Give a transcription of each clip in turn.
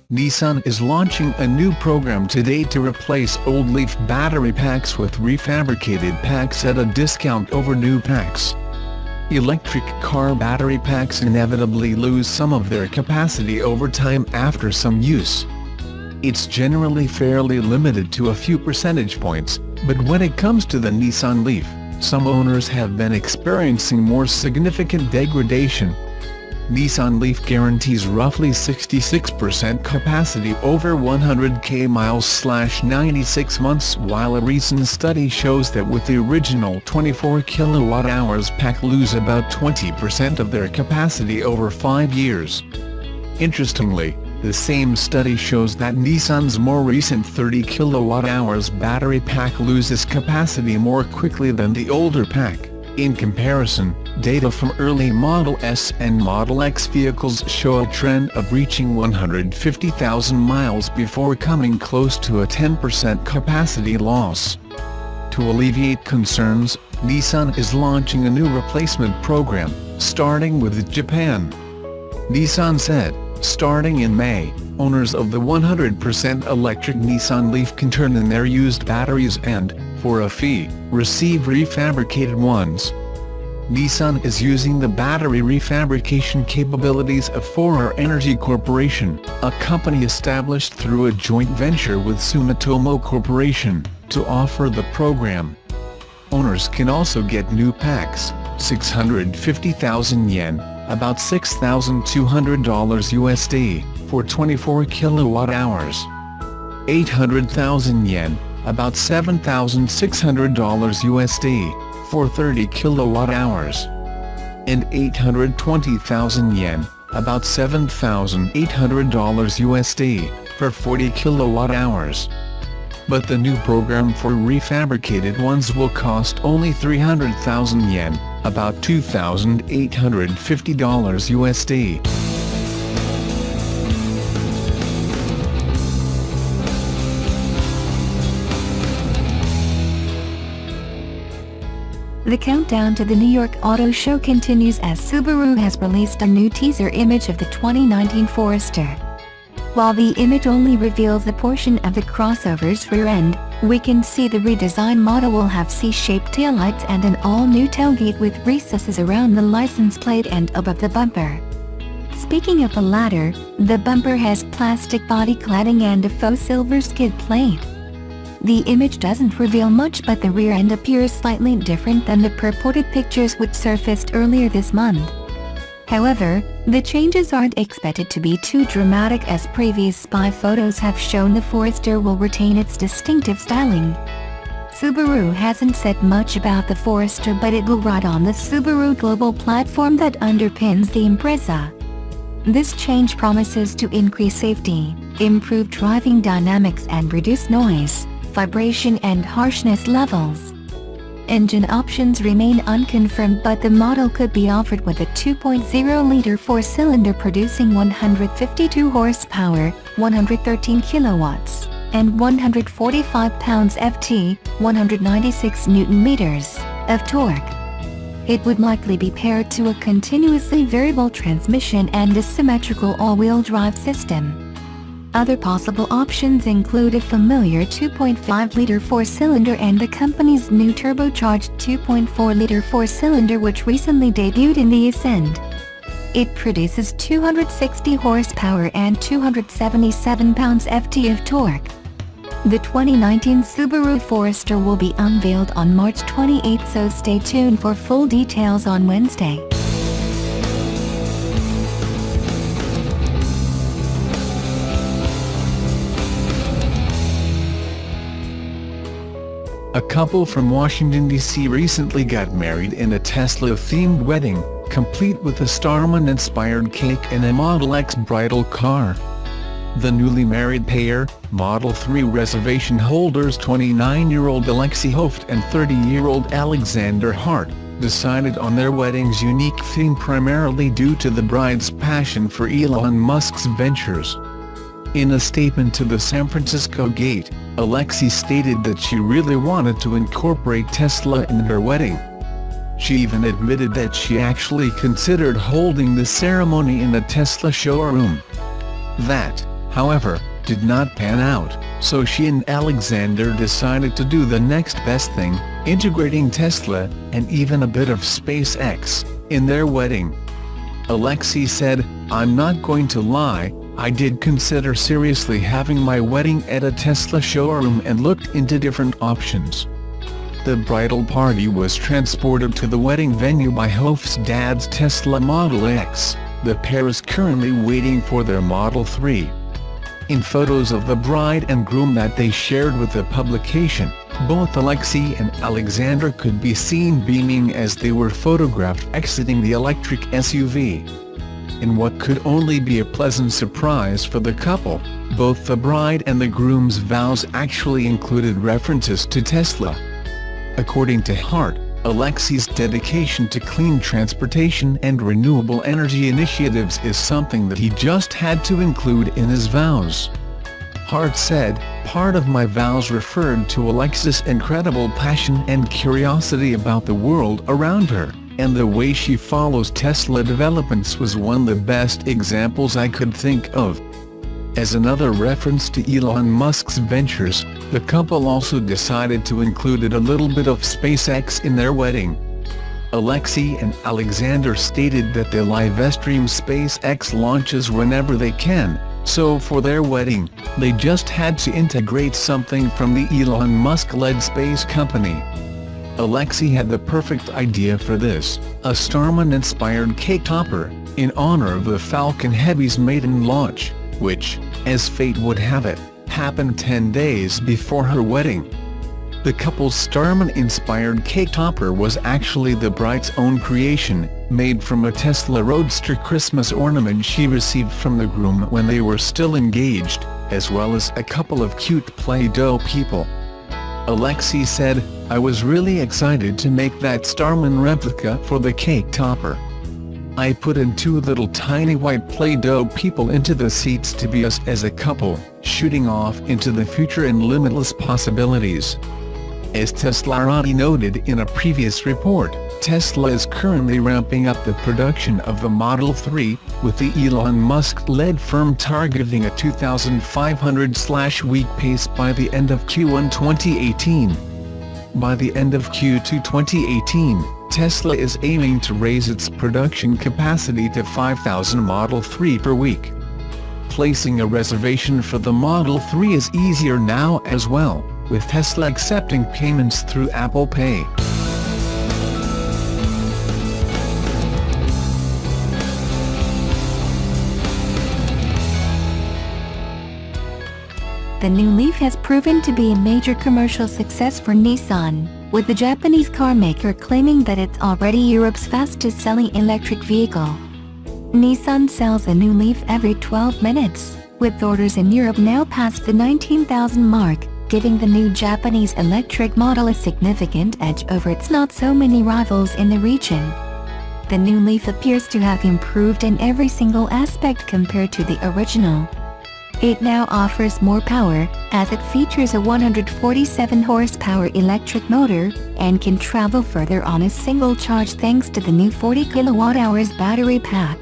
Nissan is launching a new program today to replace old Leaf battery packs with refabricated packs at a discount over new packs. Electric car battery packs inevitably lose some of their capacity over time after some use. It's generally fairly limited to a few percentage points, but when it comes to the Nissan Leaf, some owners have been experiencing more significant degradation. Nissan Leaf guarantees roughly 66% capacity over 100k miles/96 months, while a recent study shows that with the original 24 kWh pack lose about 20% of their capacity over 5 years. Interestingly, the same study shows that Nissan's more recent 30 kWh battery pack loses capacity more quickly than the older pack. In comparison, data from early Model S and Model X vehicles show a trend of reaching 150,000 miles before coming close to a 10% capacity loss. To alleviate concerns, Nissan is launching a new replacement program, starting with Japan. Nissan said, starting in May, owners of the 100% electric Nissan Leaf can turn in their used batteries and, for a fee, receive refabricated ones. Nissan is using the battery refabrication capabilities of 4R Energy Corporation, a company established through a joint venture with Sumitomo Corporation, to offer the program. Owners can also get new packs, 650,000 yen, about $6,200 USD, for 24 kWh. 800,000 yen, about $7,600 USD, for 30 kWh. And 820,000 yen, about $7,800 USD, for 40 kWh. But the new program for refabricated ones will cost only 300,000 yen, about $2,850 USD. The countdown to the New York Auto Show continues as Subaru has released a new teaser image of the 2019 Forester. While the image only reveals a portion of the crossover's rear end, we can see the redesigned model will have C-shaped taillights and an all-new tailgate with recesses around the license plate and above the bumper. Speaking of the latter, the bumper has plastic body cladding and a faux silver skid plate. The image doesn't reveal much, but the rear end appears slightly different than the purported pictures which surfaced earlier this month. However, the changes aren't expected to be too dramatic, as previous spy photos have shown the Forester will retain its distinctive styling. Subaru hasn't said much about the Forester, but it will ride on the Subaru global platform that underpins the Impreza. This change promises to increase safety, improve driving dynamics and reduce noise, vibration and harshness levels. Engine options remain unconfirmed, but the model could be offered with a 2.0-liter four-cylinder producing 152 horsepower, 113 kilowatts, and 145 pounds-ft, 196 Newton-meters, of torque. It would likely be paired to a continuously variable transmission and a symmetrical all-wheel drive system. Other possible options include a familiar 2.5-liter four-cylinder and the company's new turbocharged 2.4-liter four-cylinder which recently debuted in the Ascend. It produces 260 horsepower and 277 pounds-ft of torque. The 2019 Subaru Forester will be unveiled on March 28, so stay tuned for full details on Wednesday. A couple from Washington, D.C. recently got married in a Tesla-themed wedding, complete with a Starman-inspired cake and a Model X bridal car. The newly married pair, Model 3 reservation holders 29-year-old Alexi Hoft and 30-year-old Alexander Hart, decided on their wedding's unique theme primarily due to the bride's passion for Elon Musk's ventures. In a statement to the San Francisco Gate, Alexi stated that she really wanted to incorporate Tesla in her wedding. She even admitted that she actually considered holding the ceremony in a Tesla showroom. That, however, did not pan out, so she and Alexander decided to do the next best thing, integrating Tesla, and even a bit of SpaceX, in their wedding. Alexei said, "I'm not going to lie, I did consider seriously having my wedding at a Tesla showroom and looked into different options." The bridal party was transported to the wedding venue by Hof's dad's Tesla Model X. The pair is currently waiting for their Model 3. In photos of the bride and groom that they shared with the publication, both Alexei and Alexander could be seen beaming as they were photographed exiting the electric SUV. In what could only be a pleasant surprise for the couple, both the bride and the groom's vows actually included references to Tesla. According to Hart, Alexei's dedication to clean transportation and renewable energy initiatives is something that he just had to include in his vows. Hart said, "Part of my vows referred to Alexei's incredible passion and curiosity about the world around her, and the way she follows Tesla developments was one of the best examples I could think of." As another reference to Elon Musk's ventures, the couple also decided to include a little bit of SpaceX in their wedding. Alexei and Alexander stated that they live-stream SpaceX launches whenever they can, so for their wedding, they just had to integrate something from the Elon Musk-led space company. Alexei had the perfect idea for this, a Starman-inspired cake topper, in honor of the Falcon Heavy's maiden launch, which, as fate would have it, happened 10 days before her wedding. The couple's Starman-inspired cake topper was actually the bride's own creation, made from a Tesla Roadster Christmas ornament she received from the groom when they were still engaged, as well as a couple of cute Play-Doh people. Alexei said, "I was really excited to make that Starman replica for the cake topper. I put in 2 little tiny white Play-Doh people into the seats to be us as a couple, shooting off into the future and limitless possibilities." As Tesla already noted in a previous report, Tesla is currently ramping up the production of the Model 3, with the Elon Musk-led firm targeting a 2,500/week pace by the end of Q1 2018. By the end of Q2 2018, Tesla is aiming to raise its production capacity to 5,000 Model 3 per week. Placing a reservation for the Model 3 is easier now as well, with Tesla accepting payments through Apple Pay. The new Leaf has proven to be a major commercial success for Nissan, with the Japanese car maker claiming that it's already Europe's fastest-selling electric vehicle. Nissan sells a new Leaf every 12 minutes, with orders in Europe now past the 19,000 mark, giving the new Japanese Electrek model a significant edge over its not-so-many rivals in the region. The new Leaf appears to have improved in every single aspect compared to the original. It now offers more power, as it features a 147 horsepower electric motor, and can travel further on a single charge thanks to the new 40 kWh battery pack.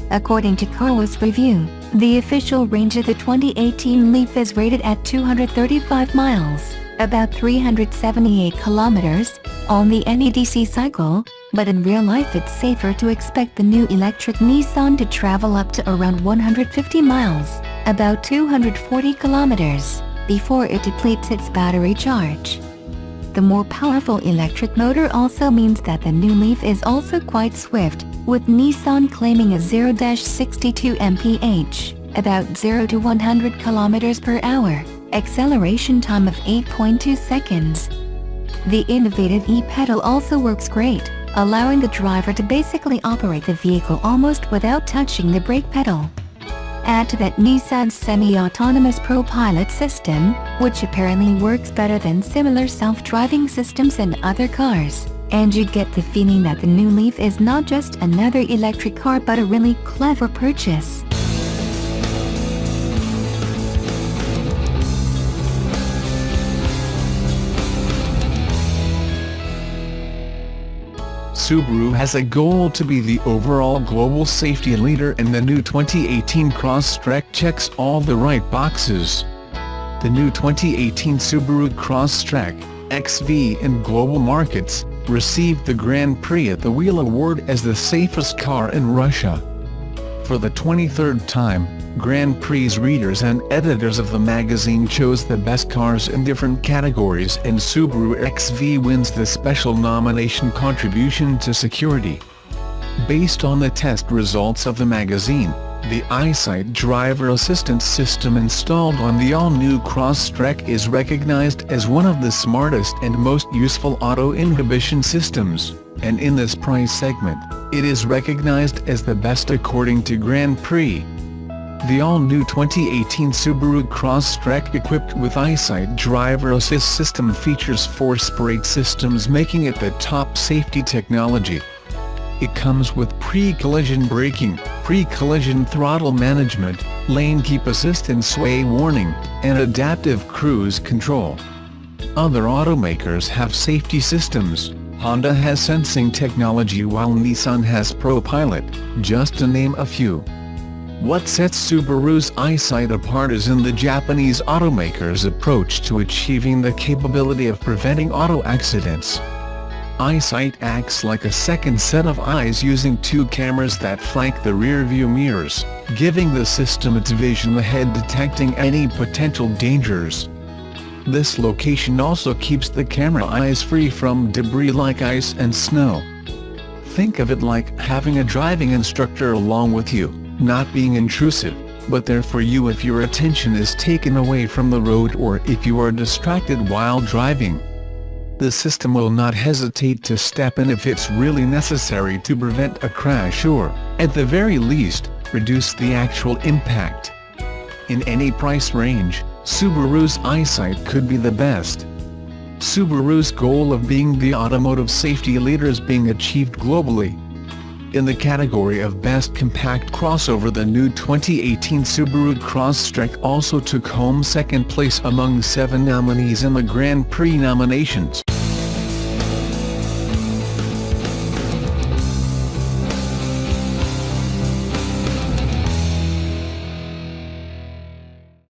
According to CarWows review, the official range of the 2018 Leaf is rated at 235 miles, about 378 kilometers, on the NEDC cycle, but in real life it's safer to expect the new electric Nissan to travel up to around 150 miles, about 240 kilometers, before it depletes its battery charge. The more powerful electric motor also means that the new Leaf is also quite swift, with Nissan claiming a 0-62 mph, about 0 to 100 kilometers per hour, acceleration time of 8.2 seconds. The innovative e-pedal also works great, allowing the driver to basically operate the vehicle almost without touching the brake pedal. Add to that Nissan's semi-autonomous ProPilot system, which apparently works better than similar self-driving systems in other cars, and you get the feeling that the new Leaf is not just another electric car but a really clever purchase. Subaru has a goal to be the overall global safety leader, and the new 2018 Crosstrek checks all the right boxes. The new 2018 Subaru Crosstrek XV in global markets received the Grand Prix at the Wheel Award as the safest car in Russia. For the 23rd time, Grand Prix readers and editors of the magazine chose the best cars in different categories, and Subaru XV wins the special nomination Contribution to Security. Based on the test results of the magazine, the EyeSight driver assistance system installed on the all-new Crosstrek is recognized as one of the smartest and most useful auto inhibition systems, and in this price segment, it is recognized as the best according to Grand Prix. The all-new 2018 Subaru Crosstrek, equipped with EyeSight driver assist system, features force brake systems, making it the top safety technology. It comes with pre-collision braking, pre-collision throttle management, lane keep assist and sway warning, and adaptive cruise control. Other automakers have safety systems. Honda has sensing technology, while Nissan has ProPilot, just to name a few. What sets Subaru's EyeSight apart is in the Japanese automaker's approach to achieving the capability of preventing auto accidents. EyeSight acts like a second set of eyes, using two cameras that flank the rear-view mirrors, giving the system its vision ahead, detecting any potential dangers. This location also keeps the camera eyes free from debris like ice and snow. Think of it like having a driving instructor along with you, not being intrusive, but there for you if your attention is taken away from the road or if you are distracted while driving. The system will not hesitate to step in if it's really necessary to prevent a crash or, at the very least, reduce the actual impact. In any price range, Subaru's EyeSight could be the best. Subaru's goal of being the automotive safety leader is being achieved globally. In the category of Best Compact Crossover, the new 2018 Subaru Crosstrek also took home second place among 7 nominees in the Grand Prix nominations.